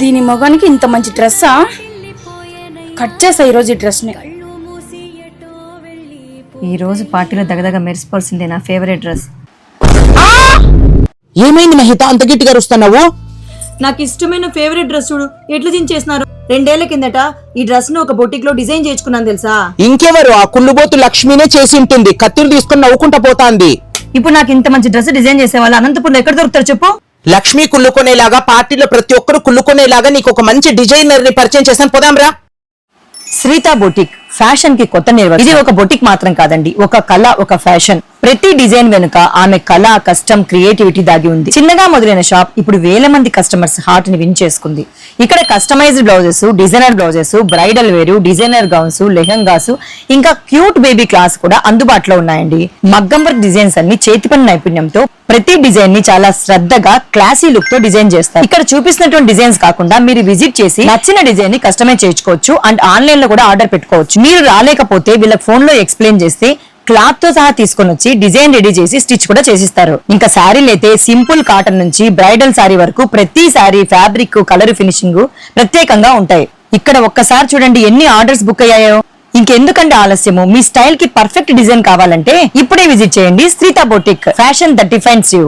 దీని మొగానికి ఇంత మంచి డ్రెస్సా? కట్ చేసా ఈరోజు ఈ డ్రెస్ ని. ఈ రోజు పార్టీలో దగదగ మెరిసిపోవాల్సిందే నా ఫేవరెట్ డ్రెస్. ఏమైంది మహిత అంత గట్టిగా అరుస్తున్నావు? నాకు ఇష్టమైన ఫేవరెట్ డ్రెస్ చూడు ఎట్లా చించేస్తున్నారు. 2 ఏళ్ల కిందట ఈ డ్రెస్ ను ఒక బొటిక్ లో డిజైన్ చేయించుకున్నాను తెలుసా. ఇంకెవరు? ఆ కుళ్ళుబోతు లక్ష్మినే చేసి ఉంటుంది. కత్తిరి తీసుకుని నవ్వుకుంటా పోతాంది. ఇప్పుడు నాకు ఇంత మంచి డ్రెస్ డిజైన్ చేసే వాళ్ళు అనంతపురంలో ఎక్కడ దొరుకుతారు చెప్పు? లక్ష్మి కుళ్ళుకునేలాగా, పార్టీలో ప్రతి ఒక్కరు కుళ్ళుకునేలాగా నీకు ఒక మంచి డిజైనర్ ని పరిచయం చేస్తాను, పోదాంరా. శ్రీత బొటిక్ ఫ్యాషన్ కి కొత్త నిర్వచనం. ఇది ఒక బొటిక్ మాత్రం కాదండి, ఒక కళ, ఒక ఫ్యాషన్. ప్రతి డిజైన్ వెనుక ఆమె కళ, కస్టమ్, క్రియేటివిటీ దాగి ఉంది. చిన్నగా మొదలైన షాప్ ఇప్పుడు వేల మంది కస్టమర్స్ హార్ట్ ని విన్ చేసుకుంది. ఇక్కడ customized blouses, designer blouses, bridal wear, designer gowns, lehengas, ఇంకా క్యూట్ బేబీ క్లాస్ కూడా అందుబాటులో ఉన్నాయండి. మగ్గం వర్క్ డిజైన్స్ అన్ని చేతి పని నైపుణ్యంతో ప్రతి డిజైన్ ని చాలా శ్రద్ధగా క్లాసీ లుక్ తో డిజైన్ చేస్తారు. ఇక్కడ చూపిస్తున్నటువంటి డిజైన్స్ కాకుండా మీరు విజిట్ చేసి నచ్చిన డిజైన్ ని కస్టమైజ్ చేయించుకోవచ్చు అండ్ ఆన్లైన్ లో కూడా ఆర్డర్ పెట్టుకోవచ్చు. మీరు రాలేకపోతే వీళ్ళ ఫోన్ లో ఎక్స్ప్లెయిన్ చేస్తే క్లాత్ తో సహా తీసుకొని వచ్చి డిజైన్ రెడీ చేసి స్టిచ్ కూడా చేసిస్తారు. ఇంకా శారీలు అయితే సింపుల్ కాటన్ నుంచి బ్రైడల్ శారీ వరకు ప్రతి శారీ ఫ్యాబ్రిక్, కలర్, ఫినిషింగ్ ప్రత్యేకంగా ఉంటాయి. ఇక్కడ ఒక్కసారి చూడండి ఎన్ని ఆర్డర్స్ బుక్ అయ్యాయో. ఇంకెందుకంటే ఆలస్యము, మీ స్టైల్ కి పర్ఫెక్ట్ డిజైన్ కావాలంటే ఇప్పుడే విజిట్ చేయండి Shreeta boutique fashion that defines you.